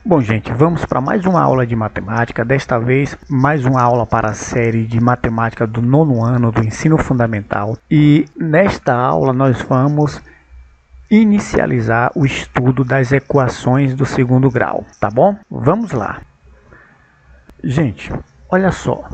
Bom, gente, vamos para mais uma aula de matemática, desta vez mais uma aula para a série de matemática do nono ano do ensino fundamental. E nesta aula nós vamos inicializar o estudo das equações do segundo grau, tá bom? Vamos lá. Gente, olha só.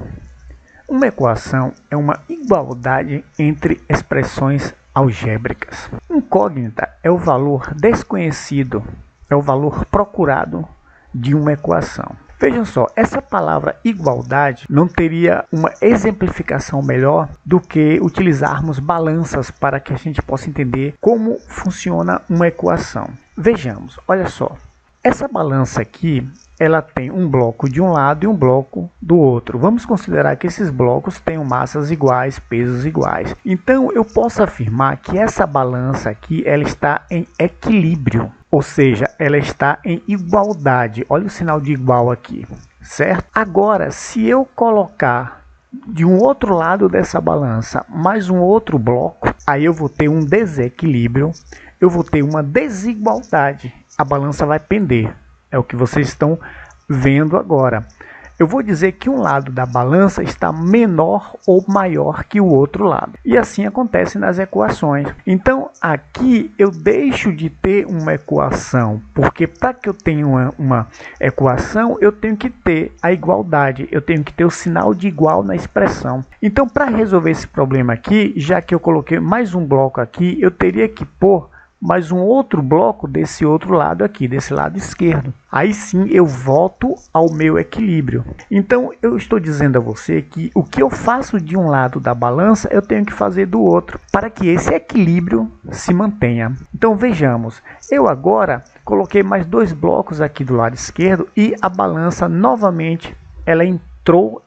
Uma equação é uma igualdade entre expressões algébricas. Incógnita é o valor desconhecido, é o valor procurado de uma equação. Vejam só, essa palavra igualdade não teria uma exemplificação melhor do que utilizarmos balanças para que a gente possa entender como funciona uma equação. Vejamos, olha só, essa balança aqui, ela tem um bloco de um lado e um bloco do outro. Vamos considerar que esses blocos tenham massas iguais, pesos iguais. Então, eu posso afirmar que essa balança aqui, ela está em equilíbrio. Ou seja, ela está em igualdade. Olha o sinal de igual aqui, certo? Agora, se eu colocar de um outro lado dessa balança mais um outro bloco, aí eu vou ter um desequilíbrio, eu vou ter uma desigualdade. A balança vai pender. É o que vocês estão vendo agora. Eu vou dizer que um lado da balança está menor ou maior que o outro lado. E assim acontece nas equações. Então, aqui eu deixo de ter uma equação, porque para que eu tenha uma equação, eu tenho que ter a igualdade, eu tenho que ter o sinal de igual na expressão. Então, para resolver esse problema aqui, já que eu coloquei mais um bloco aqui, eu teria que pôr mais um outro bloco desse outro lado aqui, desse lado esquerdo. Aí sim eu volto ao meu equilíbrio. Então eu estou dizendo a você que o que eu faço de um lado da balança, eu tenho que fazer do outro, para que esse equilíbrio se mantenha. Então vejamos, eu agora coloquei mais dois blocos aqui do lado esquerdo e a balança novamente ela entrou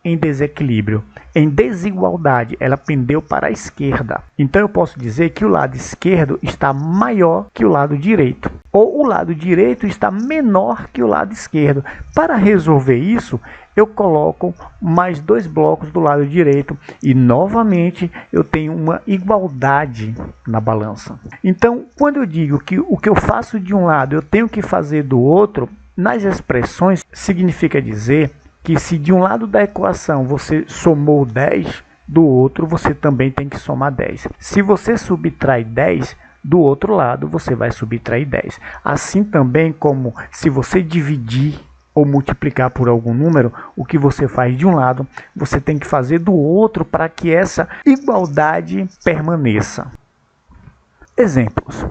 em desequilíbrio, em desigualdade, ela pendeu para a esquerda. Então eu posso dizer que o lado esquerdo está maior que o lado direito, ou o lado direito está menor que o lado esquerdo. Para resolver isso, eu coloco mais dois blocos do lado direito e novamente eu tenho uma igualdade na balança. Então, quando eu digo que o que eu faço de um lado eu tenho que fazer do outro, nas expressões significa dizer que se de um lado da equação você somou 10, do outro você também tem que somar 10. Se você subtrai 10, do outro lado você vai subtrair 10. Assim também como se você dividir ou multiplicar por algum número, o que você faz de um lado, você tem que fazer do outro para que essa igualdade permaneça. Exemplos.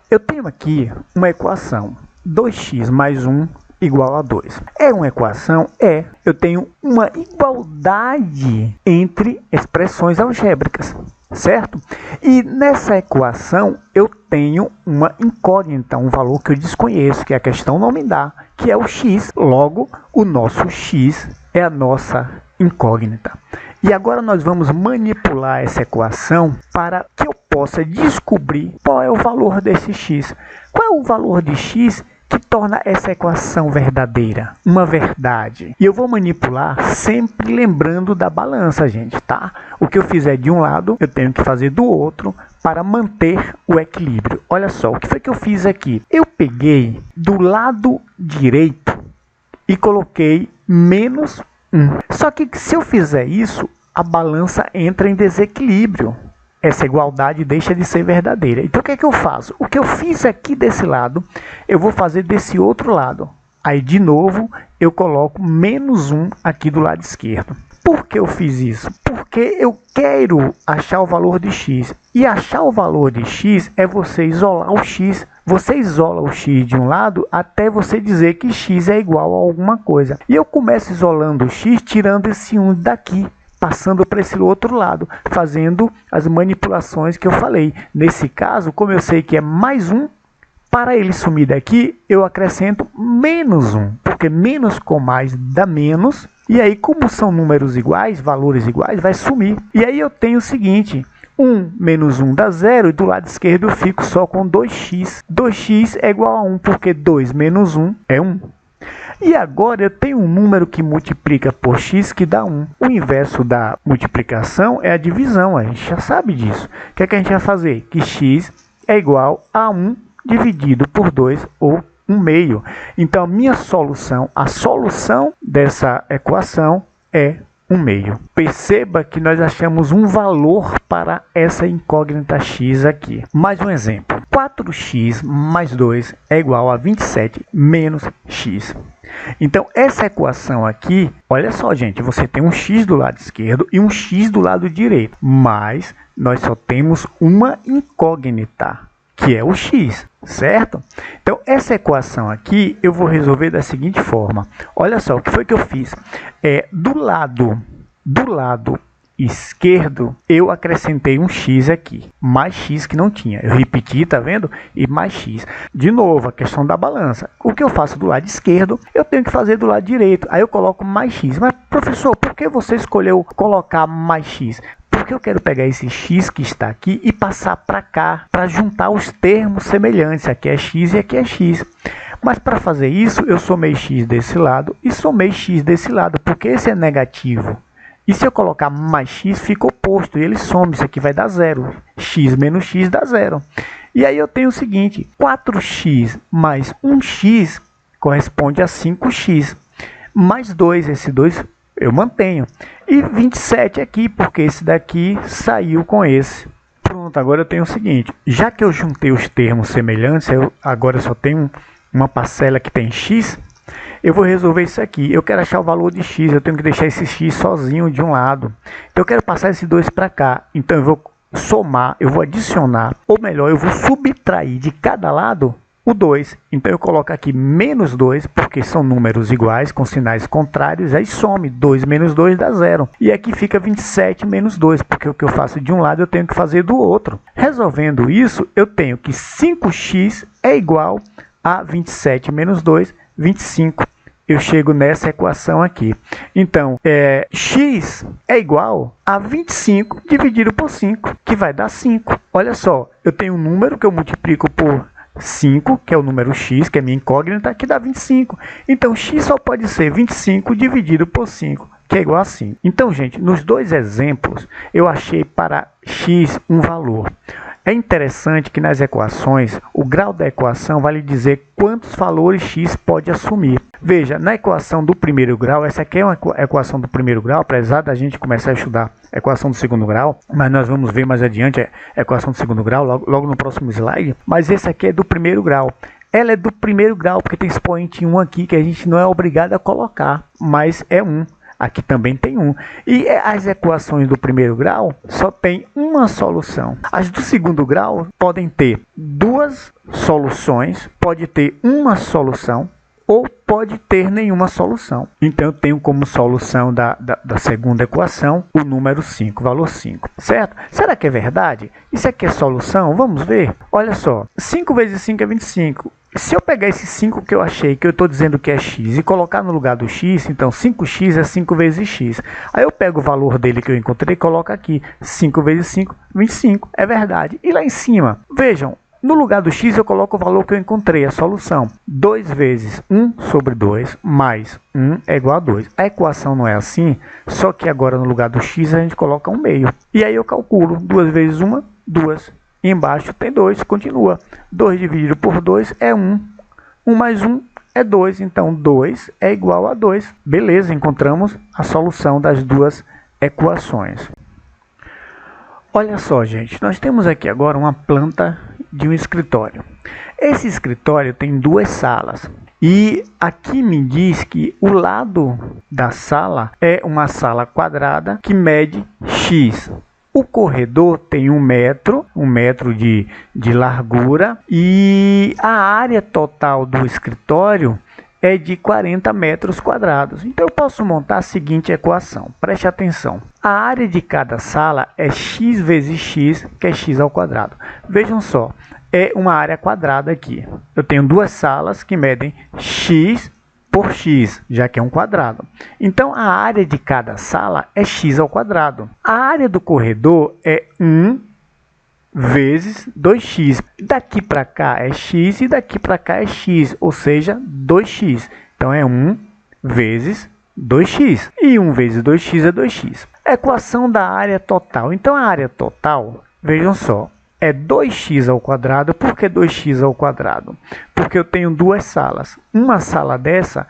Eu tenho aqui uma equação, 2x mais 1 igual a 2. É uma equação? É. Eu tenho uma igualdade entre expressões algébricas, certo? E nessa equação eu tenho uma incógnita, um valor que eu desconheço, que a questão não me dá, que é o x. Logo, o nosso x é a nossa incógnita. E agora nós vamos manipular essa equação para que eu possa descobrir qual é o valor desse x. Qual é o valor de x que torna essa equação verdadeira, uma verdade? E eu vou manipular sempre lembrando da balança, gente, tá? O que eu fizer de um lado, eu tenho que fazer do outro para manter o equilíbrio. Olha só, o que foi que eu fiz aqui? Eu peguei do lado direito e coloquei menos 1. Só que se eu fizer isso, a balança entra em desequilíbrio. Essa igualdade deixa de ser verdadeira. Então o que é que eu faço? O que eu fiz aqui desse lado, eu vou fazer desse outro lado. Aí de novo eu coloco menos 1 aqui do lado esquerdo. Por que eu fiz isso? Porque eu quero achar o valor de x. E achar o valor de x é você isolar o x. Você isola o x de um lado até você dizer que x é igual a alguma coisa. E eu começo isolando o x, tirando esse 1 daqui, passando para esse outro lado, fazendo as manipulações que eu falei. Nesse caso, como eu sei que é mais 1, para ele sumir daqui, eu acrescento menos 1, porque menos com mais dá menos, e aí como são números iguais, valores iguais, vai sumir. E aí eu tenho o seguinte, 1 menos 1 dá 0, e do lado esquerdo eu fico só com 2x. 2x é igual a 1, porque 2 menos 1 é 1. E agora eu tenho um número que multiplica por x que dá 1. O inverso da multiplicação é a divisão, a gente já sabe disso. O que é que a gente vai fazer? Que x é igual a 1 dividido por 2 ou 1 meio. Então a minha solução, a solução dessa equação é 1 meio. Perceba que nós achamos um valor para essa incógnita x aqui. Mais um exemplo. 4x mais 2 é igual a 27 menos x. Então, essa equação aqui, olha só, gente, você tem um x do lado esquerdo e um x do lado direito, mas nós só temos uma incógnita, que é o x, certo? Então, essa equação aqui eu vou resolver da seguinte forma. Olha só, o que foi que eu fiz? Do lado esquerdo, eu acrescentei um x aqui, mais x que não tinha. Eu repeti, tá vendo? E mais x. De novo, a questão da balança. O que eu faço do lado esquerdo, eu tenho que fazer do lado direito. Aí eu coloco mais x. Mas, professor, por que você escolheu colocar mais x? Porque eu quero pegar esse x que está aqui e passar para cá, para juntar os termos semelhantes. Aqui é x e aqui é x. Mas para fazer isso, eu somei x desse lado e somei x desse lado, porque esse é negativo. E se eu colocar mais x, fica oposto, e ele some, isso aqui vai dar zero. X menos x dá zero. E aí eu tenho o seguinte, 4x mais 1x corresponde a 5x. Mais 2, esse 2 eu mantenho. E 27 aqui, porque esse daqui saiu com esse. Pronto, agora eu tenho o seguinte, já que eu juntei os termos semelhantes, agora só tenho uma parcela que tem x, eu vou resolver isso aqui. Eu quero achar o valor de x, eu tenho que deixar esse x sozinho de um lado. Então eu quero passar esse 2 para cá. Então eu vou somar, eu vou adicionar, ou melhor, eu vou subtrair de cada lado o 2. Então eu coloco aqui menos 2, porque são números iguais, com sinais contrários, aí some, 2 menos 2 dá 0. E aqui fica 27 menos 2, porque o que eu faço de um lado eu tenho que fazer do outro. Resolvendo isso, eu tenho que 5x é igual a 27 menos 2, 25. Eu chego nessa equação aqui. Então, x é igual a 25 dividido por 5, que vai dar 5. Olha só, eu tenho um número que eu multiplico por 5, que é o número x, que é minha incógnita, que dá 25. Então, x só pode ser 25 dividido por 5, que é igual a 5. Então, gente, nos dois exemplos, eu achei para x um valor. É interessante que nas equações, o grau da equação vai lhe dizer quantos valores x pode assumir. Veja, na equação do primeiro grau, essa aqui é uma equação do primeiro grau, apesar da gente começar a estudar a equação do segundo grau, mas nós vamos ver mais adiante a equação do segundo grau, logo no próximo slide, mas esse aqui é do primeiro grau. Ela é do primeiro grau, porque tem expoente 1 aqui, que a gente não é obrigado a colocar, mas é 1. Aqui também tem 1. E as equações do primeiro grau só tem uma solução. As do segundo grau podem ter duas soluções, pode ter uma solução ou pode ter nenhuma solução. Então eu tenho como solução da segunda equação o número 5, valor 5. Certo? Será que é verdade? Isso aqui é solução? Vamos ver? Olha só, 5 vezes 5 é 25. Se eu pegar esse 5 que eu achei, que eu estou dizendo que é x, e colocar no lugar do x, então 5x é 5 vezes x. Aí eu pego o valor dele que eu encontrei e coloco aqui. 5 vezes 5, 25. É verdade. E lá em cima, vejam, no lugar do x eu coloco o valor que eu encontrei, a solução. 2 vezes 1 sobre 2 mais 1 é igual a 2. A equação não é assim, só que agora no lugar do x a gente coloca 1 meio. E aí eu calculo 2 vezes 1, 2. E embaixo tem 2, continua. 2 dividido por 2 é 1. 1 mais 1 é 2, então 2 é igual a 2. Beleza, encontramos a solução das duas equações. Olha só, gente, nós temos aqui agora uma planta de um escritório. Esse escritório tem duas salas. E aqui me diz que o lado da sala é uma sala quadrada que mede x. O corredor tem 1 metro de largura e a área total do escritório é de 40 metros quadrados. Então eu posso montar a seguinte equação, preste atenção. A área de cada sala é x vezes x, que é x ao quadrado. Vejam só, é uma área quadrada aqui. Eu tenho duas salas que medem x por x, já que é um quadrado. Então, a área de cada sala é x ao quadrado. A área do corredor é 1 vezes 2x. Daqui para cá é x e daqui para cá é x, ou seja, 2x. Então, é 1 vezes 2x. E 1 vezes 2x é 2x. Equação da área total. Então, a área total, vejam só, é 2x ao quadrado. Por que 2x ao quadrado? Porque eu tenho duas salas. Uma sala dessa,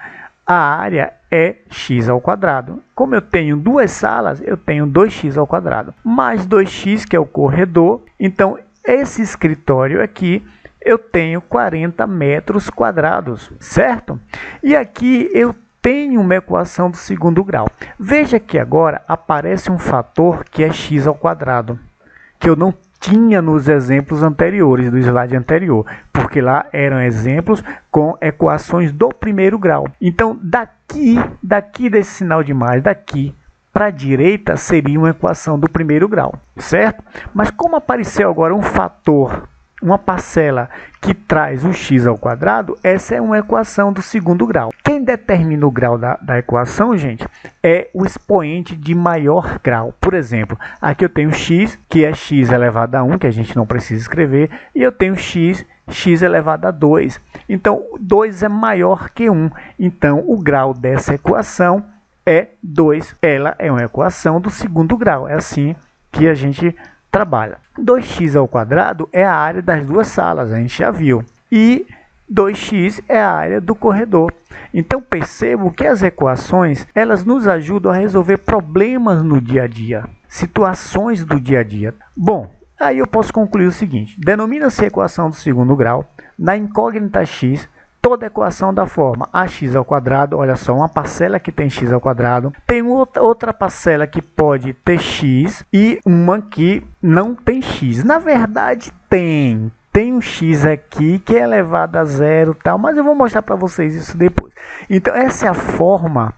a área é x ao quadrado. Como eu tenho duas salas, eu tenho 2x ao quadrado. Mais 2x, que é o corredor. Então, esse escritório aqui, eu tenho 40 metros quadrados, certo? E aqui eu tenho uma equação do segundo grau. Veja que agora aparece um fator que é x ao quadrado, que eu não tinha nos exemplos anteriores, do slide anterior, porque lá eram exemplos com equações do primeiro grau. Então, daqui desse sinal de mais, daqui para a direita seria uma equação do primeiro grau, certo? Mas como apareceu agora um fator, uma parcela que traz o x ao quadrado, essa é uma equação do segundo grau. Quem determina o grau da equação, gente, é o expoente de maior grau. Por exemplo, aqui eu tenho x, que é x elevado a 1, que a gente não precisa escrever, e eu tenho x elevado a 2. Então, 2 é maior que 1. Então, o grau dessa equação é 2. Ela é uma equação do segundo grau. É assim que a gente trabalha. 2x ao quadrado é a área das duas salas, a gente já viu. E 2x é a área do corredor. Então percebo que as equações, elas nos ajudam a resolver problemas no dia a dia, situações do dia a dia. Bom, aí eu posso concluir o seguinte: denomina-se equação do segundo grau, na incógnita x, toda equação da forma ax ao quadrado, olha só, uma parcela que tem x ao quadrado, tem outra parcela que pode ter x e uma que não tem x. Na verdade, tem um x aqui que é elevado a zero, tal, mas eu vou mostrar para vocês isso depois. Então, essa é a forma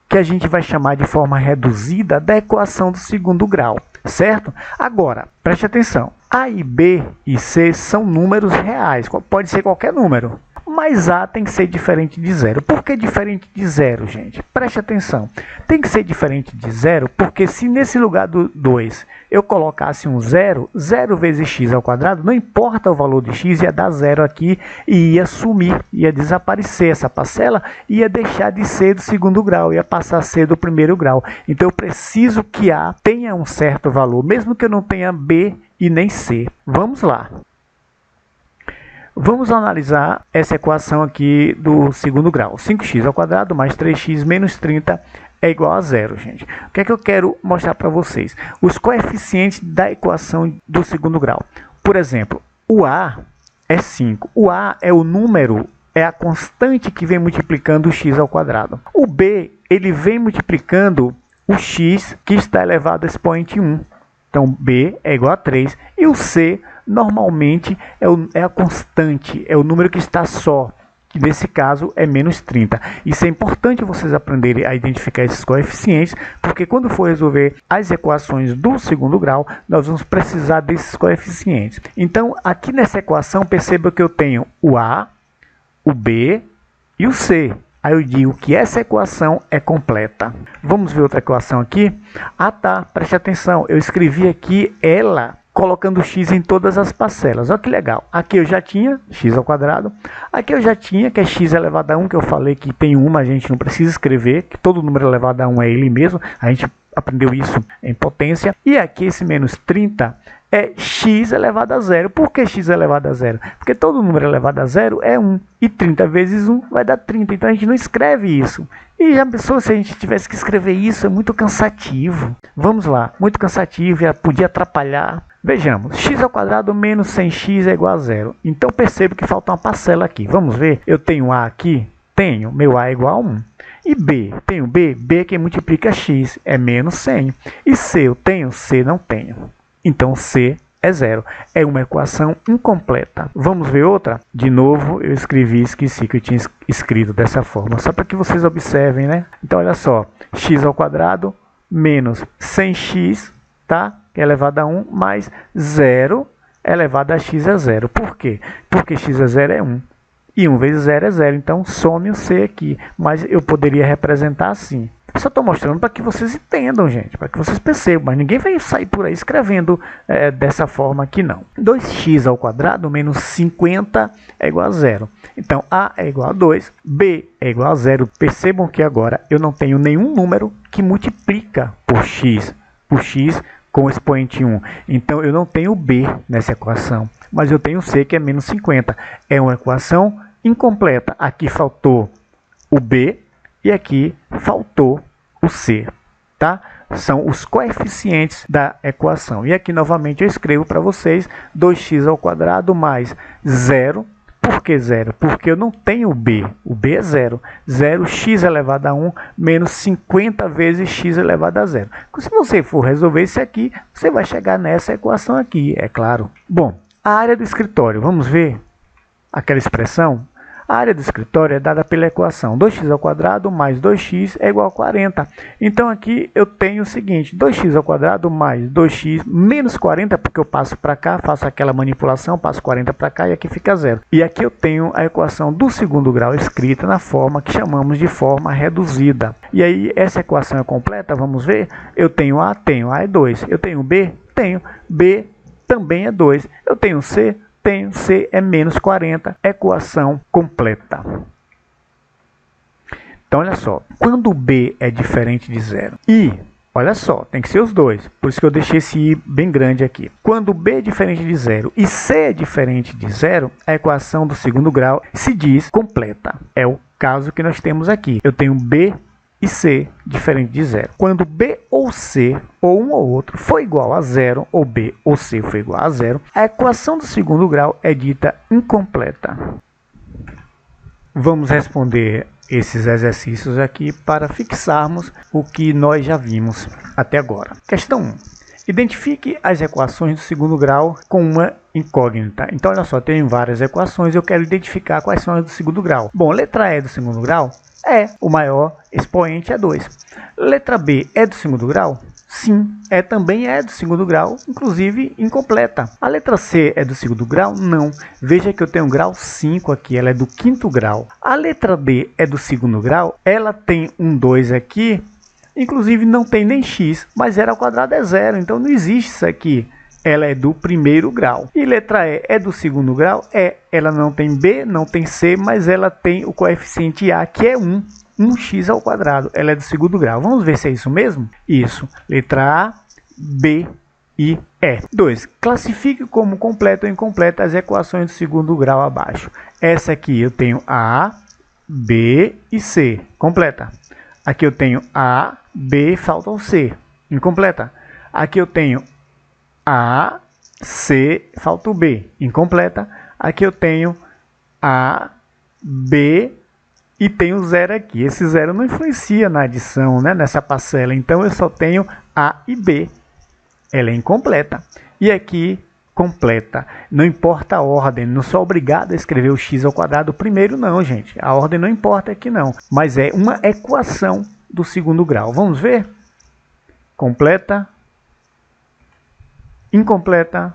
que a gente vai chamar de forma reduzida da equação do segundo grau, certo? Agora, preste atenção, A e B e C são números reais, pode ser qualquer número. Mas A tem que ser diferente de zero. Por que diferente de zero, gente? Preste atenção. Tem que ser diferente de zero porque se nesse lugar do 2 eu colocasse um zero, 0 vezes x ao quadrado, não importa o valor de x, ia dar zero aqui e ia sumir, ia desaparecer essa parcela, ia deixar de ser do segundo grau, ia passar a ser do primeiro grau. Então eu preciso que A tenha um certo valor, mesmo que eu não tenha B e nem C. Vamos lá. Vamos analisar essa equação aqui do segundo grau. 5x ao quadrado mais 3x menos 30 é igual a zero, gente. O que é que eu quero mostrar para vocês? Os coeficientes da equação do segundo grau. Por exemplo, o A é 5. O A é o número, é a constante que vem multiplicando o x ao quadrado. O B, ele vem multiplicando o x que está elevado a expoente 1. Então, B é igual a 3. E o C, normalmente, é a constante, é o número que está só, que nesse caso é menos 30. Isso é importante vocês aprenderem a identificar esses coeficientes, porque quando for resolver as equações do segundo grau, nós vamos precisar desses coeficientes. Então, aqui nessa equação, perceba que eu tenho o A, o B e o C. Aí eu digo que essa equação é completa. Vamos ver outra equação aqui? Ah tá, preste atenção, eu escrevi aqui ela colocando x em todas as parcelas. Olha que legal. Aqui eu já tinha x ao quadrado. Aqui eu já tinha, que é x elevado a 1, que eu falei que tem uma, a gente não precisa escrever, que todo número elevado a 1 é ele mesmo. A gente aprendeu isso em potência. E aqui esse menos 30 é x elevado a zero. Por que x elevado a zero? Porque todo número elevado a zero é 1. E 30 vezes 1 vai dar 30. Então a gente não escreve isso. E já pensou se a gente tivesse que escrever isso? É muito cansativo. Vamos lá. Muito cansativo, já podia atrapalhar. Vejamos. X ao quadrado menos 100x é igual a zero. Então percebo que falta uma parcela aqui. Vamos ver? Eu tenho A aqui? Tenho. Meu A é igual a 1. E B? Tenho B? B que multiplica x é menos 100. E C eu tenho? C não tenho. Então C é zero. É uma equação incompleta. Vamos ver outra? De novo, eu esqueci que eu tinha escrito dessa forma, só para que vocês observem, né? Então, olha só. X ao quadrado menos 100x, tá? Elevado a 1, mais 0 elevado a x é zero. Por quê? Porque x é 0 é 1. E 1 vezes 0 é 0. Então, some o C aqui. Mas eu poderia representar assim. Só estou mostrando para que vocês entendam, gente, para que vocês percebam, mas ninguém vai sair por aí escrevendo dessa forma aqui não. 2x ao quadrado menos 50 é igual a zero. Então, A é igual a 2, B é igual a zero. Percebam que agora eu não tenho nenhum número que multiplica por x com o expoente 1. Então eu não tenho B nessa equação, mas eu tenho C, que é menos 50. É uma equação incompleta. Aqui faltou o B e aqui faltou o C, tá? São os coeficientes da equação. E aqui novamente eu escrevo para vocês 2x ao quadrado mais 0. Por que 0? Porque eu não tenho o B. O B é 0. 0x elevado a 1 menos 50 vezes x elevado a 0. Se você for resolver isso aqui, você vai chegar nessa equação aqui, é claro. Bom, a área do escritório, vamos ver aquela expressão? A área do escritório é dada pela equação 2x ao quadrado mais 2x é igual a 40. Então aqui eu tenho o seguinte, 2x ao quadrado mais 2x menos 40, porque eu passo para cá, faço aquela manipulação, passo 40 para cá e aqui fica 0. E aqui eu tenho a equação do segundo grau escrita na forma que chamamos de forma reduzida. E aí essa equação é completa, vamos ver? Eu tenho A é 2. Eu tenho B? Tenho. B também é 2. Eu tenho C? Tenho. C é menos 40, equação completa. Então, olha só, quando B é diferente de 0 e, olha só, tem que ser os dois, por isso que eu deixei esse I bem grande aqui. Quando B é diferente de 0 e C é diferente de 0, a equação do segundo grau se diz completa. É o caso que nós temos aqui. Eu tenho B e C diferente de 0. Quando B ou C, ou um ou outro, for igual a 0, ou B ou C for igual a 0, a equação do segundo grau é dita incompleta. Vamos responder esses exercícios aqui para fixarmos o que nós já vimos até agora. Questão 1. Identifique as equações do segundo grau com uma incógnita. Então, olha só, tem várias equações e eu quero identificar quais são as do segundo grau. Bom, letra E do segundo grau é o maior expoente é 2. Letra B é do segundo grau? Sim, também é do segundo grau, inclusive incompleta. A letra C é do segundo grau? Não. Veja que eu tenho grau 5 aqui, ela é do quinto grau. A letra D é do segundo grau? Ela tem um 2 aqui, inclusive não tem nem x, mas zero ao quadrado é 0, então não existe isso aqui. Ela é do primeiro grau. E letra E é do segundo grau? Ela não tem B, não tem C, mas ela tem o coeficiente A, que é 1. 1x ao quadrado. Ela é do segundo grau. Vamos ver se é isso mesmo? Isso. Letra A, B e E. 2. Classifique como completa ou incompleta as equações do segundo grau abaixo. Essa aqui eu tenho A, B e C. Completa. Aqui eu tenho A, B, falta o C. Incompleta. Aqui eu tenho A, C, falta o B. Incompleta. Aqui eu tenho A, B e tenho 0 aqui. Esse 0 não influencia na adição, né, nessa parcela. Então eu só tenho A e B. Ela é incompleta. E aqui, completa. Não importa a ordem. Não sou obrigado a escrever o x ao quadrado primeiro, não, gente. A ordem não importa aqui, não. Mas é uma equação do segundo grau. Vamos ver? Completa. Incompleta,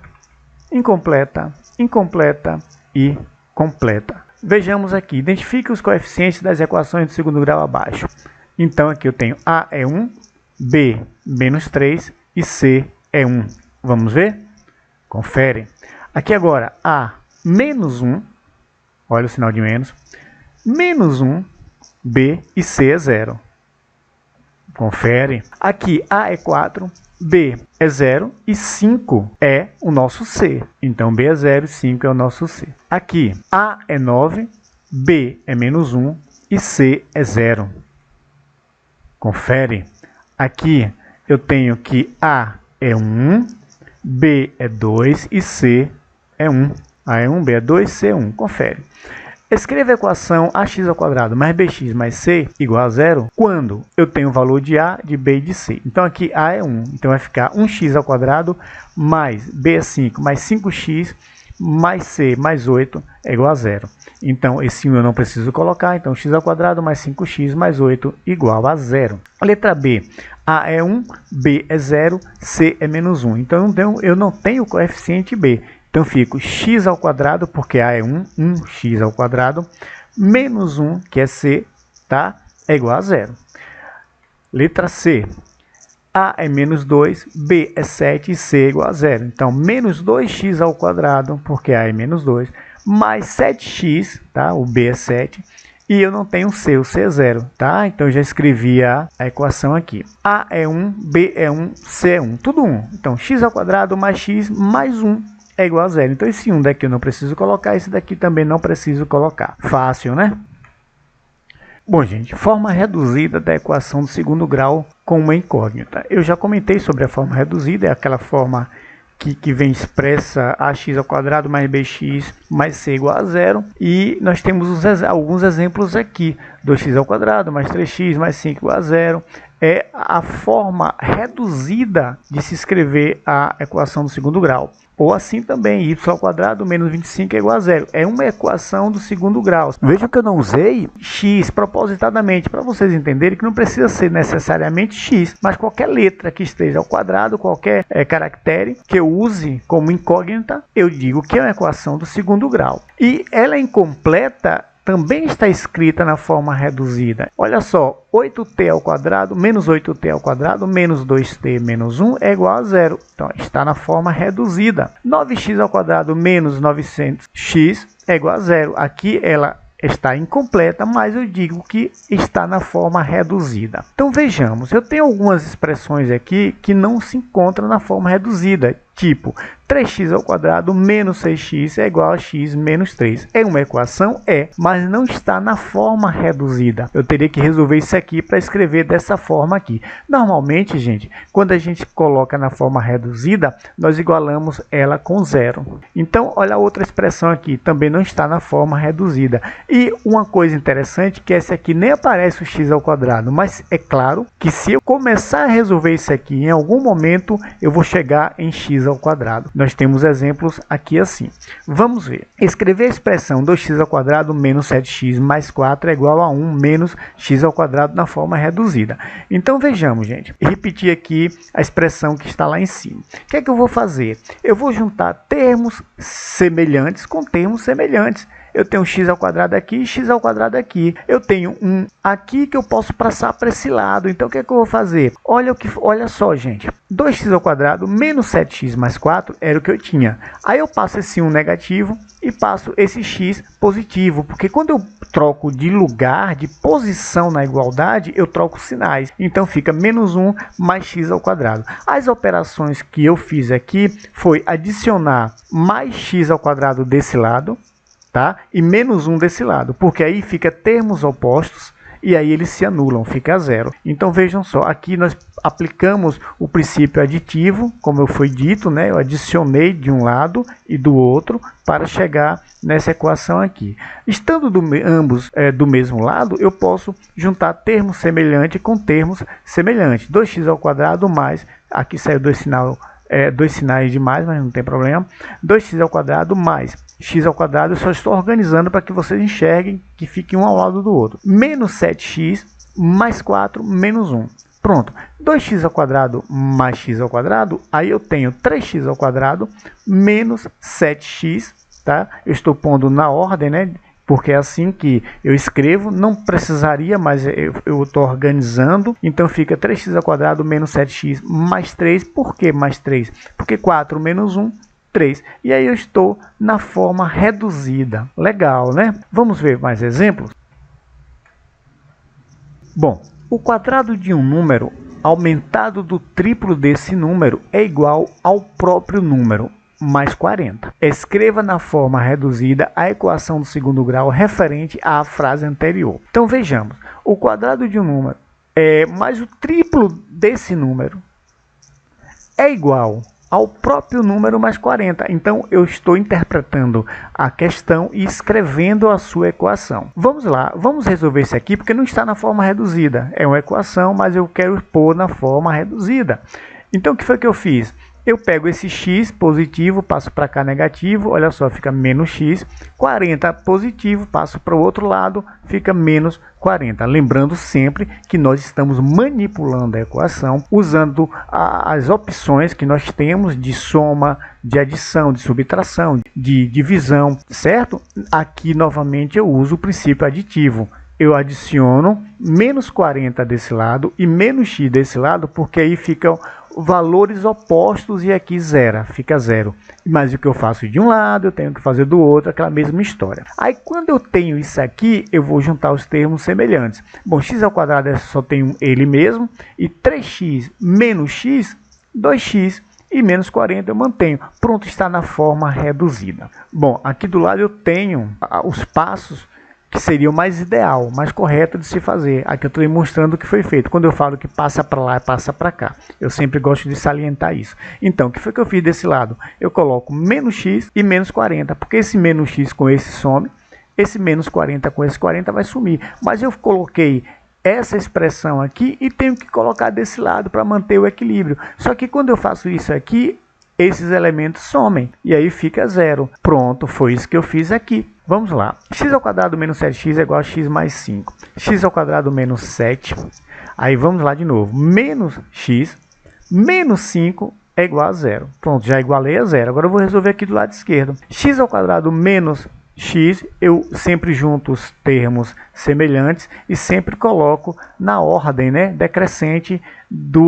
incompleta, incompleta e completa. Vejamos aqui, identifique os coeficientes das equações do segundo grau abaixo. Então aqui eu tenho A é 1, B menos 3 e C é 1. Vamos ver? Confere. Aqui agora A menos 1, olha o sinal de menos, menos 1, B e C é 0. Confere. Aqui A é 4, B é 0 e 5 é o nosso C. Então, B é 0 e 5 é o nosso C. Aqui, A é 9, B é menos 1 e C é 0. Confere. Aqui, eu tenho que A é 1, B é 2 e C é 1. A é 1, B é 2, C é 1. Confere. Escreva a equação ax ao quadrado mais bx mais c igual a 0 quando eu tenho o valor de a, de b e de c. Então aqui a é 1, então vai ficar 1x ao quadrado mais b é 5 mais 5x mais c mais 8 é igual a 0. Então esse 1 eu não preciso colocar, então x ao quadrado mais 5x mais 8 igual a 0. A letra B, a é 1, b é 0, c é menos 1. Então eu não tenho o coeficiente b. Então, fico x ao quadrado, porque a é 1, 1x ao quadrado, menos 1, que é c, tá? É igual a 0. Letra C. A é menos 2, B é 7 e C é igual a 0. Então, menos 2x ao quadrado, porque A é menos 2, mais 7x, tá? O B é 7, e eu não tenho C, o C é 0, tá? Então eu já escrevi a equação aqui. A é 1, B é 1, C é 1, tudo 1. Então x ao quadrado mais x mais 1 é igual a 0. Então esse 1 daqui eu não preciso colocar, esse daqui também não preciso colocar. Fácil, né? Bom, gente, forma reduzida da equação do segundo grau com uma incógnita. Eu já comentei sobre a forma reduzida, é aquela forma que vem expressa ax ao quadrado mais bx mais c igual a 0. E nós temos alguns exemplos aqui. 2x ao quadrado mais 3x mais 5 igual a 0. É a forma reduzida de se escrever a equação do segundo grau. Ou assim também, y ao quadrado menos 25 é igual a 0. É uma equação do segundo grau. Veja que eu não usei x propositadamente, para vocês entenderem que não precisa ser necessariamente x, mas qualquer letra que esteja ao quadrado, qualquer caractere que eu use como incógnita, eu digo que é uma equação do segundo grau. E ela é incompleta, também está escrita na forma reduzida. Olha só, 8t ao quadrado menos 8t ao quadrado menos 2t menos 1 é igual a 0. Então, está na forma reduzida. 9x ao quadrado menos 900x é igual a 0. Aqui ela está incompleta, mas eu digo que está na forma reduzida. Então, vejamos. Eu tenho algumas expressões aqui que não se encontram na forma reduzida. Tipo, 3x ao quadrado menos 6x é igual a x menos 3. É uma equação? É, mas não está na forma reduzida. Eu teria que resolver isso aqui para escrever dessa forma aqui. Normalmente, gente, quando a gente coloca na forma reduzida, nós igualamos ela com 0. Então, olha a outra expressão aqui, também não está na forma reduzida. E uma coisa interessante que essa aqui nem aparece o x ao quadrado, mas é claro que se eu começar a resolver isso aqui, em algum momento eu vou chegar em x ao quadrado. Nós temos exemplos aqui assim. Vamos ver. Escrever a expressão 2x ao quadrado menos 7x mais 4 é igual a 1 menos x ao quadrado na forma reduzida. Então vejamos, gente. Repetir aqui a expressão que está lá em cima. O que é que eu vou fazer? Eu vou juntar termos semelhantes com termos semelhantes. Eu tenho x ao quadrado aqui e x ao quadrado aqui. Eu tenho um aqui que eu posso passar para esse lado. Então, o que é que eu vou fazer? Olha só, gente. 2x ao quadrado menos 7x mais 4 era o que eu tinha. Aí eu passo esse 1 negativo e passo esse x positivo. Porque quando eu troco de lugar, de posição na igualdade, eu troco sinais. Então, fica menos 1 mais x ao quadrado. As operações que eu fiz aqui foi adicionar mais x ao quadrado desse lado, tá? E menos 1 desse lado, porque aí fica termos opostos e aí eles se anulam, fica 0. Então vejam só, aqui nós aplicamos o princípio aditivo, como foi dito, né? Eu adicionei de um lado e do outro para chegar nessa equação aqui. Estando ambos do mesmo lado, eu posso juntar termos semelhantes com termos semelhantes. 2x ao quadrado mais, aqui saiu dois sinais de mais, mas não tem problema. 2x ao quadrado mais x ao quadrado, eu só estou organizando para que vocês enxerguem que fique um ao lado do outro. Menos 7x mais 4 menos 1. Pronto. 2x ao quadrado mais x ao quadrado, aí eu tenho 3x ao quadrado menos 7x, tá? Eu estou pondo na ordem, né? Porque é assim que eu escrevo, não precisaria, mas eu estou organizando. Então fica 3x ao quadrado menos 7x mais 3. Por que mais 3? Porque 4 menos 1, 3. E aí eu estou na forma reduzida. Legal, né? Vamos ver mais exemplos? Bom, o quadrado de um número aumentado do triplo desse número é igual ao próprio número mais 40. Escreva na forma reduzida a equação do segundo grau referente à frase anterior. Então vejamos, o quadrado de um número mais o triplo desse número é igual ao próprio número mais 40. Então eu estou interpretando a questão e escrevendo a sua equação. Vamos lá, vamos resolver isso aqui porque não está na forma reduzida. É uma equação, mas eu quero pôr na forma reduzida. Então o que foi que eu fiz? Eu pego esse x positivo, passo para cá negativo, olha só, fica menos x. 40 positivo, passo para o outro lado, fica menos 40. Lembrando sempre que nós estamos manipulando a equação usando as opções que nós temos de soma, de adição, de subtração, de divisão, certo? Aqui novamente eu uso o princípio aditivo. Eu adiciono menos 40 desse lado e menos x desse lado, porque aí fica valores opostos e aqui zero, fica zero. Mas o que eu faço de um lado, eu tenho que fazer do outro, aquela mesma história. Aí quando eu tenho isso aqui, eu vou juntar os termos semelhantes. Bom, x ao quadrado só tem ele mesmo, e 3x menos x, 2x, e menos 40 eu mantenho. Pronto, está na forma reduzida. Bom, aqui do lado eu tenho os passos que seria o mais ideal, mais correto de se fazer. Aqui eu estou demonstrando o que foi feito. Quando eu falo que passa para lá, passa para cá. Eu sempre gosto de salientar isso. Então, o que foi que eu fiz desse lado? Eu coloco menos x e menos 40, porque esse menos x com esse some, esse menos 40 com esse 40 vai sumir. Mas eu coloquei essa expressão aqui e tenho que colocar desse lado para manter o equilíbrio. Só que quando eu faço isso aqui, esses elementos somem e aí fica zero. Pronto, foi isso que eu fiz aqui. Vamos lá. X ao quadrado menos 7x é igual a x mais 5. X ao quadrado menos 7. Aí vamos lá de novo. Menos x menos 5 é igual a zero. Pronto, já igualei a zero. Agora eu vou resolver aqui do lado esquerdo. X ao quadrado menos x, eu sempre junto os termos semelhantes e sempre coloco na ordem, né, decrescente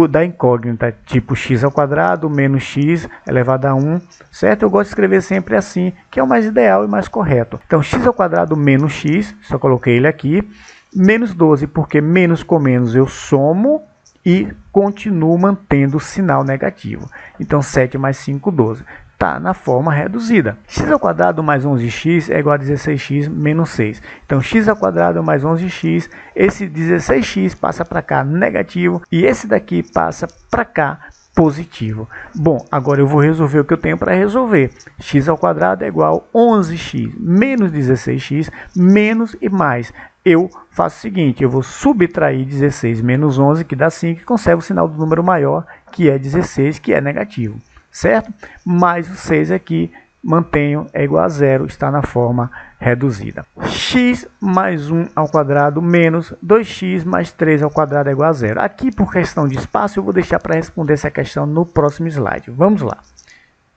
da incógnita, tipo x ao quadrado menos x elevado a 1, certo? Eu gosto de escrever sempre assim, que é o mais ideal e mais correto. Então, x ao quadrado menos x, só coloquei ele aqui, menos 12, porque menos com menos eu somo e continuo mantendo o sinal negativo. Então, 7 mais 5, 12. Está na forma reduzida. X ao quadrado mais 11x é igual a 16x menos 6. Então, x ao quadrado mais 11x, esse 16x passa para cá negativo e esse daqui passa para cá positivo. Bom, agora eu vou resolver o que eu tenho para resolver. X ao quadrado é igual a 11x menos 16x menos e mais. Eu faço o seguinte, eu vou subtrair 16 menos 11, que dá 5, e conservo o sinal do número maior, que é 16, que é negativo. Certo? Mais o 6 aqui, mantenho, é igual a zero, está na forma reduzida. X mais 1 ao quadrado menos 2x mais 3 ao quadrado é igual a zero. Aqui, por questão de espaço, eu vou deixar para responder essa questão no próximo slide. Vamos lá.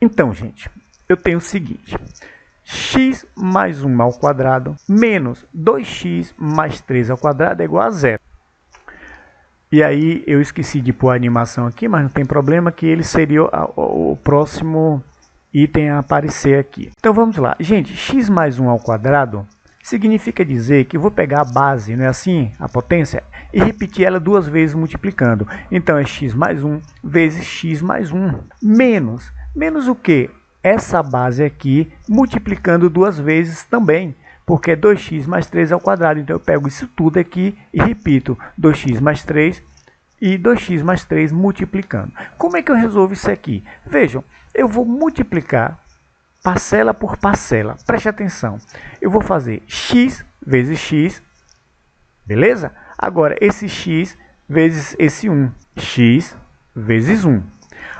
Então, gente, eu tenho o seguinte. X mais 1 ao quadrado menos 2x mais 3 ao quadrado é igual a zero. E aí eu esqueci de pôr a animação aqui, mas não tem problema, que ele seria o próximo item a aparecer aqui. Então vamos lá. Gente, x mais 1 ao quadrado significa dizer que eu vou pegar a base, não é assim? A potência, e repetir ela duas vezes multiplicando. Então é x mais 1 vezes x mais 1. Menos o quê? Essa base aqui multiplicando duas vezes também. Porque é 2x mais 3 ao quadrado. Então eu pego isso tudo aqui e repito 2x mais 3 e 2x mais 3 multiplicando. Como é que eu resolvo isso aqui? Vejam, eu vou multiplicar parcela por parcela. Preste atenção. Eu vou fazer x vezes x, beleza? Agora esse x vezes esse 1. X vezes 1.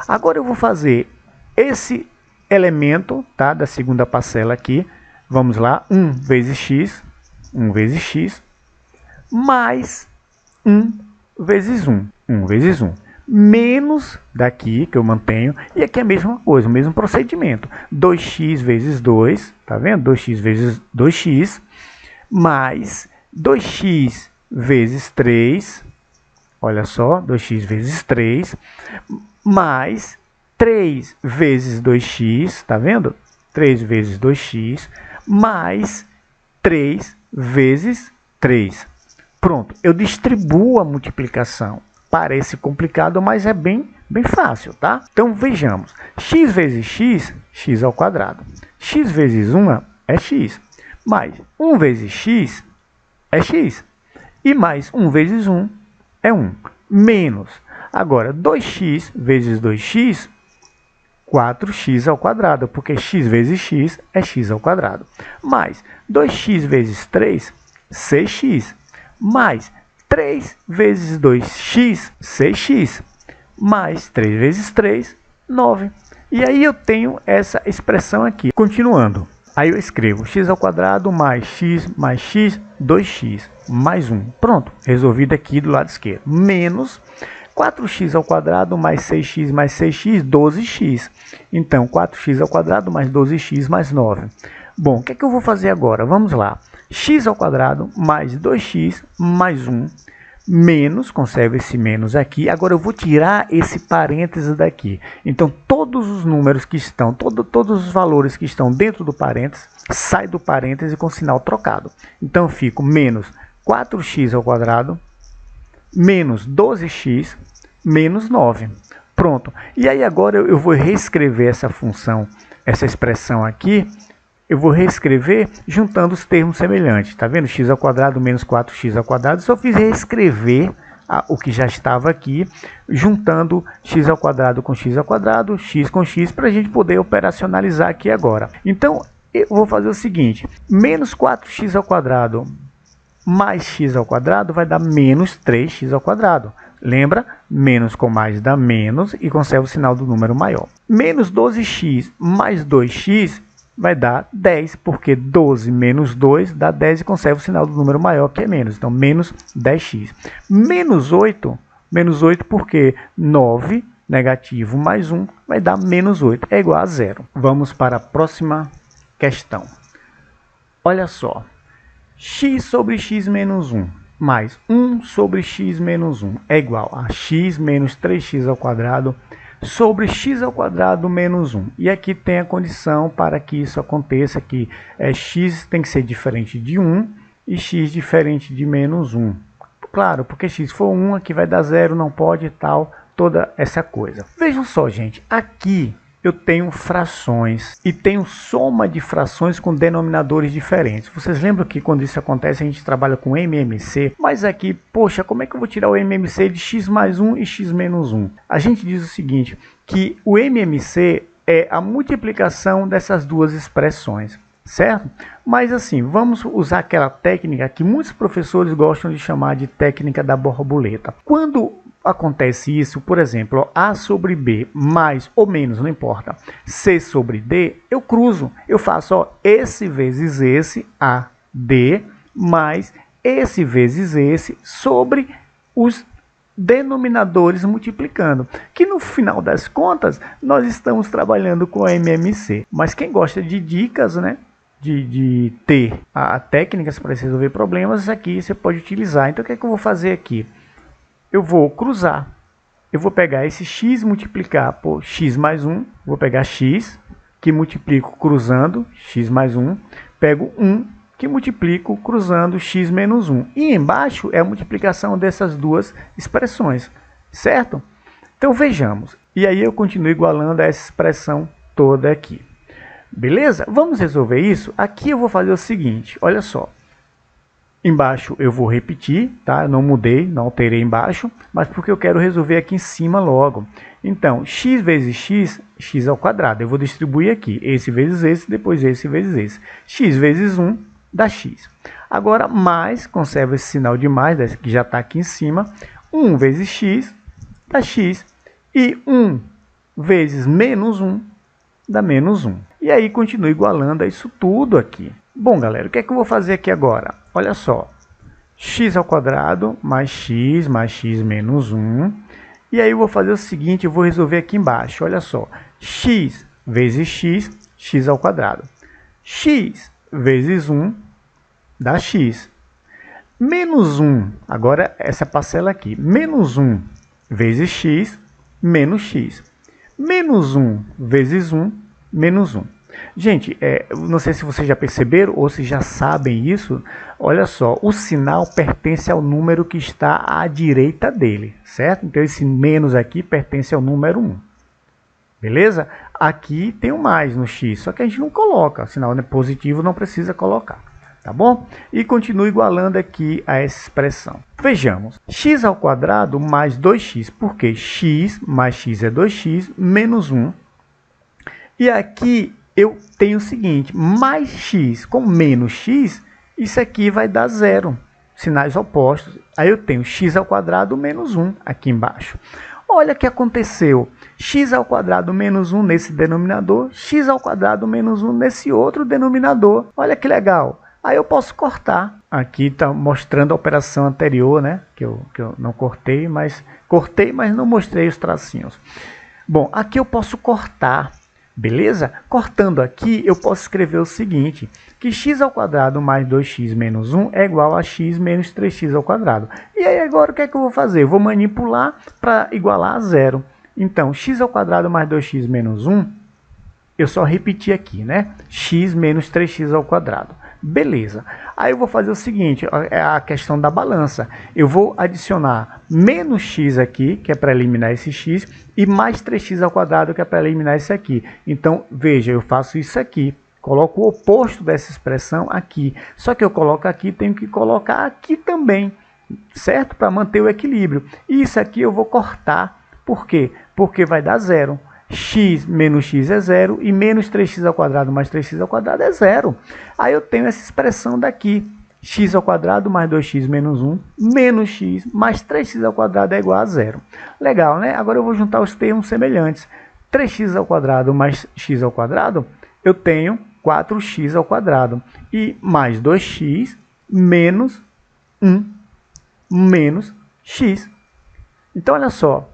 Agora eu vou fazer esse elemento, tá, da segunda parcela aqui. Vamos lá, 1 vezes x, mais 1 vezes 1, menos daqui, que eu mantenho, e aqui é a mesma coisa, o mesmo procedimento. 2x vezes 2, tá vendo? 2x vezes 2x, mais 2x vezes 3, olha só, 2x vezes 3, mais 3 vezes 2x, tá vendo? 3 vezes 2x, mais 3 vezes 3. Pronto, eu distribuo a multiplicação. Parece complicado, mas é bem fácil, tá? Então vejamos, x vezes x, x ao quadrado. X vezes 1 é x, mais 1 vezes x é x, e mais 1 vezes 1 é 1, menos, agora 2x vezes 2x, 4x ao quadrado, porque x vezes x é x ao quadrado. Mais 2x vezes 3, 6x. Mais 3 vezes 2x, 6x. Mais 3 vezes 3, 9. E aí eu tenho essa expressão aqui. Continuando. Aí eu escrevo x ao quadrado mais x, 2x, mais 1. Pronto, resolvido aqui do lado esquerdo. Menos 4x ao quadrado mais 6x, 12x. Então, 4x ao quadrado mais 12x mais 9. Bom, o que é que eu vou fazer agora? Vamos lá. X ao quadrado mais 2x mais 1 menos, conservo esse menos aqui. Agora eu vou tirar esse parênteses daqui. Então todos os números que estão, todos os valores que estão dentro do parênteses, sai do parênteses com sinal trocado. Então eu fico menos 4x ao quadrado, menos 12x, menos 9. Pronto. E aí agora eu vou reescrever essa função, essa expressão aqui. Eu vou reescrever juntando os termos semelhantes. Está vendo? X ao quadrado menos 4x ao quadrado. Só fiz reescrever o que já estava aqui, juntando x ao quadrado com x ao quadrado, x com x, para a gente poder operacionalizar aqui agora. Então, eu vou fazer o seguinte. Menos 4x ao quadrado mais x ao quadrado vai dar menos 3x ao quadrado. Lembra? Menos com mais dá menos e conserva o sinal do número maior. Menos 12x mais 2x vai dar 10, porque 12 menos 2 dá 10 e conserva o sinal do número maior, que é menos. Então, menos 10x. Menos 8 porque 9 negativo mais 1 vai dar menos 8, é igual a zero. Vamos para a próxima questão. Olha só. X sobre x menos 1 mais 1 sobre x menos 1 é igual a x menos 3x ao quadrado sobre x ao quadrado menos 1. E aqui tem a condição para que isso aconteça, que x tem que ser diferente de 1 e x diferente de menos 1. Claro, porque x for 1, aqui vai dar 0, não pode e tal, toda essa coisa. Vejam só, gente, aqui eu tenho frações e tenho soma de frações com denominadores diferentes. Vocês lembram que quando isso acontece a gente trabalha com MMC, mas aqui, poxa, como é que eu vou tirar o MMC de x mais 1 e x menos 1? A gente diz o seguinte, que o MMC é a multiplicação dessas duas expressões, certo? Mas assim, vamos usar aquela técnica que muitos professores gostam de chamar de técnica da borboleta. Quando acontece isso, por exemplo, A sobre B mais ou menos, não importa, C sobre D, eu cruzo, eu faço esse vezes esse, AD, mais esse vezes esse sobre os denominadores multiplicando, que no final das contas nós estamos trabalhando com a MMC. Mas quem gosta de dicas, né, de ter técnicas para resolver problemas, aqui você pode utilizar. Então o que é que eu vou fazer aqui? Eu vou cruzar, eu vou pegar esse x multiplicar por x mais 1, vou pegar x, que multiplico cruzando, x mais 1, pego 1, que multiplico cruzando x menos 1. E embaixo é a multiplicação dessas duas expressões, certo? Então vejamos, e aí eu continuo igualando essa expressão toda aqui. Beleza? Vamos resolver isso? Aqui eu vou fazer o seguinte, olha só. Embaixo eu vou repetir, tá? Eu não mudei, não alterei embaixo, mas porque eu quero resolver aqui em cima logo. Então, x vezes x, x ao quadrado. Eu vou distribuir aqui, esse vezes esse, depois esse vezes esse. X vezes 1 dá x. Agora, mais, conserva esse sinal de mais, que já está aqui em cima. 1 vezes x dá x. E 1 vezes menos 1 dá menos 1. E aí, continuo igualando a isso tudo aqui. Bom, galera, o que é que eu vou fazer aqui agora? Olha só, x ao quadrado mais x menos 1. E aí eu vou fazer o seguinte, eu vou resolver aqui embaixo. Olha só, x vezes x, x ao quadrado. X vezes 1 dá x. Menos 1, agora essa parcela aqui. Menos 1 vezes x, menos x. Menos 1 vezes 1, menos 1. Gente, não sei se vocês já perceberam ou se já sabem isso. Olha só, o sinal pertence ao número que está à direita dele, certo? Então esse menos aqui pertence ao número 1. Beleza? Aqui tem o mais no x, só que a gente não coloca. O sinal positivo não precisa colocar, tá bom? E continuo igualando aqui a essa expressão. Vejamos, x ao quadrado mais 2x, porque x mais x é 2x menos 1. E aqui eu tenho o seguinte, mais x com menos x, isso aqui vai dar zero, sinais opostos. Aí eu tenho x ao quadrado menos 1 aqui embaixo. Olha o que aconteceu, x ao quadrado menos 1 nesse denominador, x ao quadrado menos 1 nesse outro denominador. Olha que legal. Aí eu posso cortar. Aqui está mostrando a operação anterior, né? Que eu não cortei, mas não mostrei os tracinhos. Bom, aqui eu posso cortar. Beleza? Cortando aqui, eu posso escrever o seguinte, que x ao quadrado mais 2x menos 1 é igual a x menos 3x ao quadrado. E aí agora o que é que eu vou fazer? Eu vou manipular para igualar a zero. Então, x ao quadrado mais 2x menos 1, eu só repetir aqui, né? X menos 3x ao quadrado. Beleza. Aí eu vou fazer o seguinte, é a questão da balança. Eu vou adicionar menos x aqui, que é para eliminar esse x, e mais 3x ao quadrado, que é para eliminar esse aqui. Então, veja, eu faço isso aqui. Coloco o oposto dessa expressão aqui. Só que eu coloco aqui, tenho que colocar aqui também, certo? Para manter o equilíbrio. E isso aqui eu vou cortar. Por quê? Porque vai dar zero. X menos x é zero e menos 3x ao quadrado mais 3x ao quadrado é zero. Aí eu tenho essa expressão daqui. X ao quadrado mais 2x menos 1 menos x mais 3x ao quadrado é igual a zero. Legal, né? Agora eu vou juntar os termos semelhantes. 3x ao quadrado mais x ao quadrado, eu tenho 4x ao quadrado. E mais 2x menos 1 menos x. Então, olha só.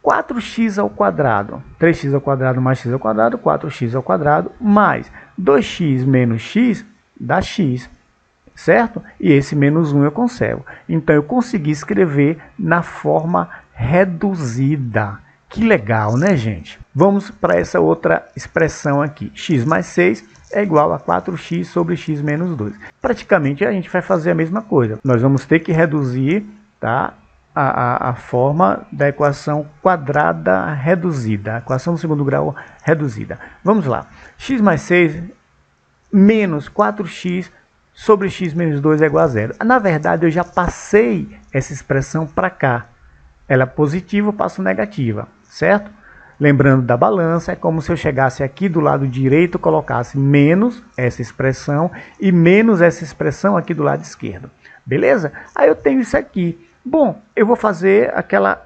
4x ao quadrado, 3x ao quadrado mais x ao quadrado, 4x ao quadrado, mais 2x menos x dá x, certo? E esse menos 1 eu conservo. Então, eu consegui escrever na forma reduzida. Que legal, né, gente? Vamos para essa outra expressão aqui. X mais 6 é igual a 4x sobre x menos 2. Praticamente, a gente vai fazer a mesma coisa. Nós vamos ter que reduzir, tá? A forma da equação quadrada reduzida, a equação do segundo grau reduzida. Vamos lá. X mais 6 menos 4x sobre x menos 2 é igual a zero. Na verdade, eu já passei essa expressão para cá. Ela é positiva, eu passo negativa, certo? Lembrando da balança, é como se eu chegasse aqui do lado direito, colocasse menos essa expressão e menos essa expressão aqui do lado esquerdo. Beleza? Aí eu tenho isso aqui. Bom, eu vou fazer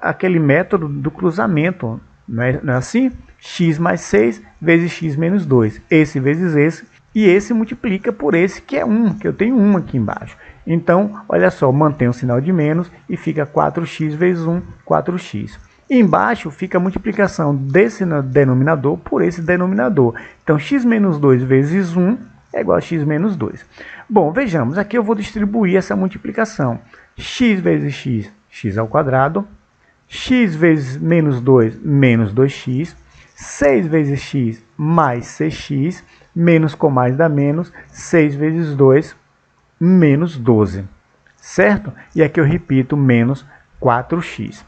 aquele método do cruzamento, não é assim? X mais 6 vezes x menos 2. Esse vezes esse, e esse multiplica por esse, que é 1, que eu tenho 1 aqui embaixo. Então, olha só, mantém o sinal de menos e fica 4x vezes 1, 4x. E embaixo fica a multiplicação desse denominador por esse denominador. Então, x menos 2 vezes 1 é igual a x menos 2. Bom, vejamos, aqui eu vou distribuir essa multiplicação. X vezes x, x ao quadrado. X vezes menos 2, menos 2x. 6 vezes x, mais 6x. Menos com mais dá menos. 6 vezes 2, menos 12. Certo? E aqui eu repito, menos 4x.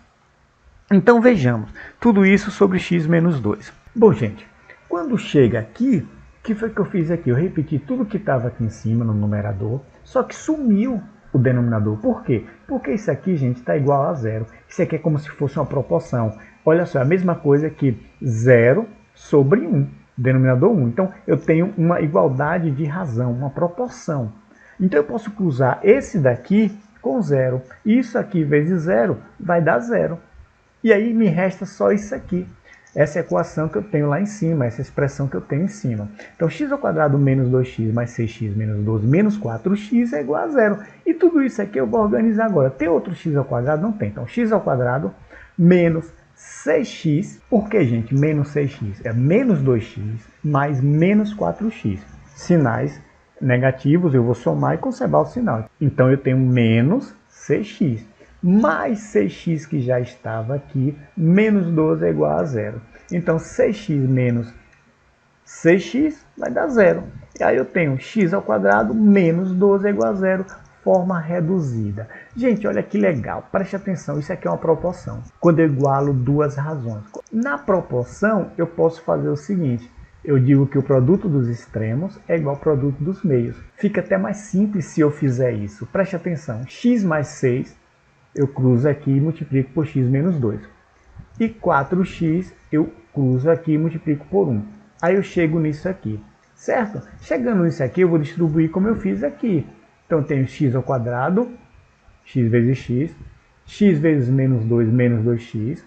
Então, vejamos. Tudo isso sobre x menos 2. Bom, gente, quando chega aqui, o que foi que eu fiz aqui? Eu repeti tudo que estava aqui em cima no numerador, só que sumiu o denominador. Por quê? Porque isso aqui, gente, está igual a zero. Isso aqui é como se fosse uma proporção. Olha só, é a mesma coisa que 0 sobre 1, denominador 1. Então, eu tenho uma igualdade de razão, uma proporção. Então, eu posso cruzar esse daqui com 0. Isso aqui vezes 0 vai dar 0. E aí, me resta só isso aqui. Essa equação que eu tenho lá em cima, essa expressão que eu tenho em cima. Então, x ao quadrado menos 2x mais 6x menos 12 menos 4x é igual a zero. E tudo isso aqui eu vou organizar agora. Tem outro x ao quadrado? Não tem. Então, x ao quadrado menos 6x. Por que, gente? Menos 6x. É menos 2x mais menos 4x. Sinais negativos, eu vou somar e conservar o sinal. Então, eu tenho menos 6x. Mais 6x que já estava aqui, menos 12 é igual a zero. Então, 6x menos 6x vai dar zero. E aí eu tenho x ao quadrado menos 12 é igual a zero, forma reduzida. Gente, olha que legal, preste atenção, isso aqui é uma proporção. Quando eu igualo duas razões. Na proporção, eu posso fazer o seguinte. Eu digo que o produto dos extremos é igual ao produto dos meios. Fica até mais simples se eu fizer isso. Preste atenção, x mais 6... eu cruzo aqui e multiplico por x menos 2. E 4x eu cruzo aqui e multiplico por 1. Aí eu chego nisso aqui, certo? Chegando nisso aqui, eu vou distribuir como eu fiz aqui. Então, eu tenho x ao quadrado, x vezes x vezes menos 2, menos 2x,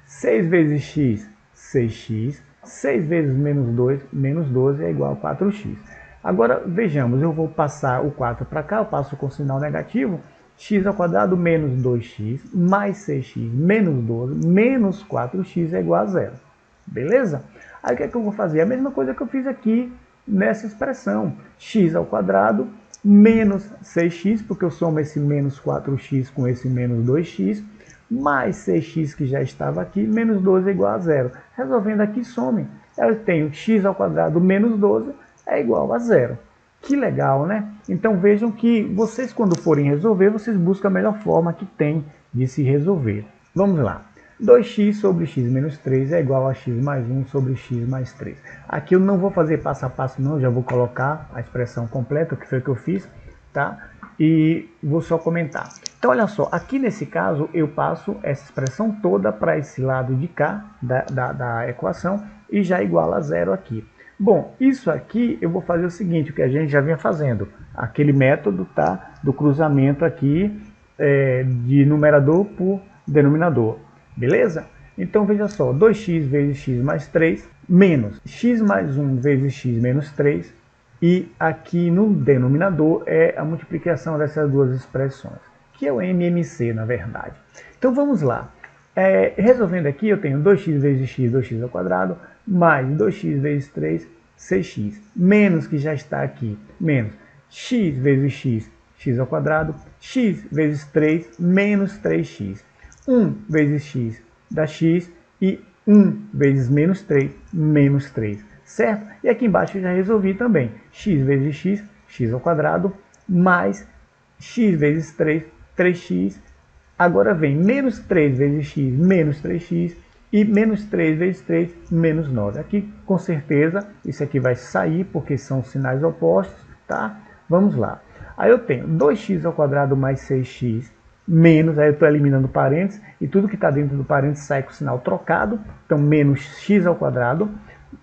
6 vezes x, 6x, 6 vezes menos 2, menos 12 é igual a 4x. Agora, vejamos, eu vou passar o 4 para cá, eu passo com sinal negativo, x ao quadrado menos 2x mais 6x menos 12 menos 4x é igual a zero. beleza? Aí o que é que eu vou fazer? A mesma coisa que eu fiz aqui nessa expressão, x ao quadrado menos 6x, porque eu somo esse menos 4x com esse menos 2x, mais 6x que já estava aqui, menos 12 é igual a zero. Resolvendo aqui, some. Eu tenho x ao quadrado menos 12 é igual a zero. Que legal, né? Então vejam que vocês, quando forem resolver, vocês buscam a melhor forma que tem de se resolver. Vamos lá. 2x sobre x menos 3 é igual a x mais 1 sobre x mais 3. Aqui eu não vou fazer passo a passo não, já vou colocar a expressão completa, que foi o que eu fiz, tá? E vou só comentar. Então olha só, aqui nesse caso eu passo essa expressão toda para esse lado de cá da equação e já iguala a zero aqui. Bom, isso aqui eu vou fazer o seguinte, o que a gente já vinha fazendo, aquele método, tá, do cruzamento aqui de numerador por denominador, beleza? Então veja só, 2x vezes x mais 3 menos x mais 1 vezes x menos 3, e aqui no denominador é a multiplicação dessas duas expressões, que é o MMC na verdade. Então vamos lá. Resolvendo aqui, eu tenho 2x vezes x, 2x ao quadrado, mais 2x vezes 3, 6x, menos que já está aqui, menos x vezes x, x ao quadrado, x vezes 3, menos 3x. 1 vezes x dá x, e 1 vezes menos 3, menos 3, certo? E aqui embaixo eu já resolvi também, x vezes x, x ao quadrado, mais x vezes 3, 3x, agora vem menos 3 vezes x, menos 3x, e menos 3 vezes 3, menos 9. Aqui, com certeza, isso aqui vai sair, porque são sinais opostos, tá? Vamos lá. Aí eu tenho 2x ao quadrado mais 6x, menos, aí eu estou eliminando parênteses, e tudo que está dentro do parênteses sai com o sinal trocado, então menos x ao quadrado,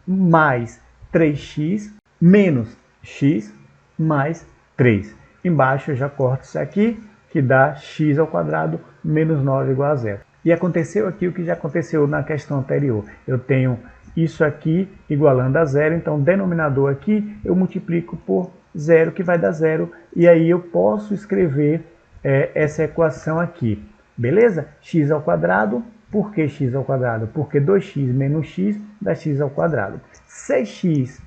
mais 3x, menos x, mais 3. Embaixo eu já corto isso aqui, que dá x ao quadrado menos 9 igual a zero. E aconteceu aqui o que já aconteceu na questão anterior. Eu tenho isso aqui igualando a zero, então o denominador aqui eu multiplico por zero, que vai dar zero, e aí eu posso escrever essa equação aqui, beleza? X ao quadrado, por que x ao quadrado? Porque 2x menos x dá x ao quadrado. 6x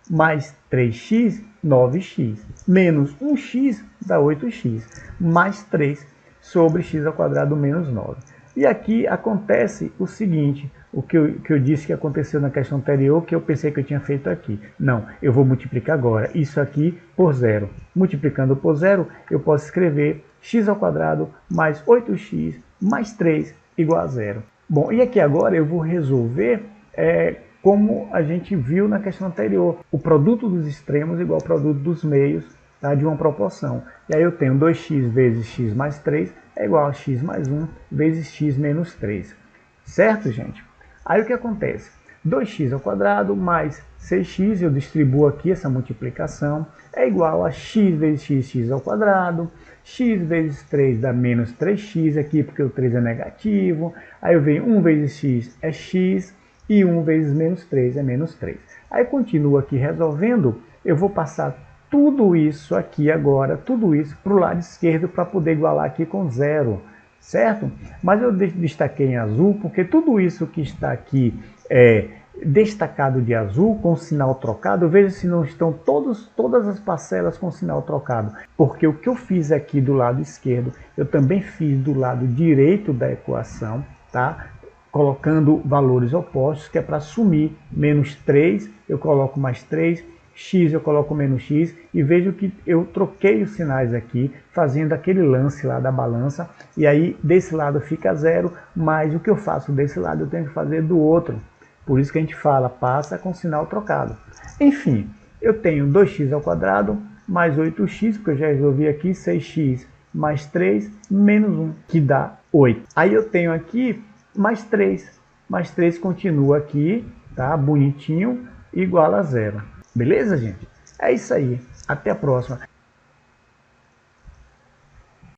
mais 3x, 9x, menos 1x dá 8x, mais 3 sobre x ao quadrado menos 9. E aqui acontece o seguinte, o que eu disse que aconteceu na questão anterior, que eu pensei que eu tinha feito aqui. Não, eu vou multiplicar agora isso aqui por zero. Multiplicando por zero, eu posso escrever x ao quadrado mais 8x mais 3 igual a zero. Bom, e aqui agora eu vou resolver como a gente viu na questão anterior, o produto dos extremos igual ao produto dos meios, tá, de uma proporção. E aí eu tenho 2x vezes x mais 3 é igual a x mais 1 vezes x menos 3. Certo, gente? Aí o que acontece? 2x ao quadrado mais 6x, eu distribuo aqui essa multiplicação, é igual a x vezes x, x ao quadrado, x vezes 3 dá menos 3x aqui, porque o 3 é negativo, aí eu venho 1 vezes x é x, e 1 vezes menos 3 é menos 3. Aí continuo aqui resolvendo, eu vou passar tudo isso aqui agora, tudo isso para o lado esquerdo para poder igualar aqui com zero, certo? Mas eu destaquei em azul porque tudo isso que está aqui destacado de azul com sinal trocado, eu vejo se não estão todas as parcelas com sinal trocado, porque o que eu fiz aqui do lado esquerdo, eu também fiz do lado direito da equação, tá? Colocando valores opostos, que é para sumir menos 3, eu coloco mais 3, x eu coloco menos x, e vejo que eu troquei os sinais aqui, fazendo aquele lance lá da balança, e aí desse lado fica zero, mas o que eu faço desse lado eu tenho que fazer do outro. Por isso que a gente fala, passa com sinal trocado. Enfim, eu tenho 2x ao quadrado mais 8x, porque eu já resolvi aqui, 6x mais 3 menos 1, que dá 8. Aí eu tenho aqui mais 3 continua aqui, tá? Bonitinho, igual a zero. Beleza, gente? É isso aí. Até a próxima.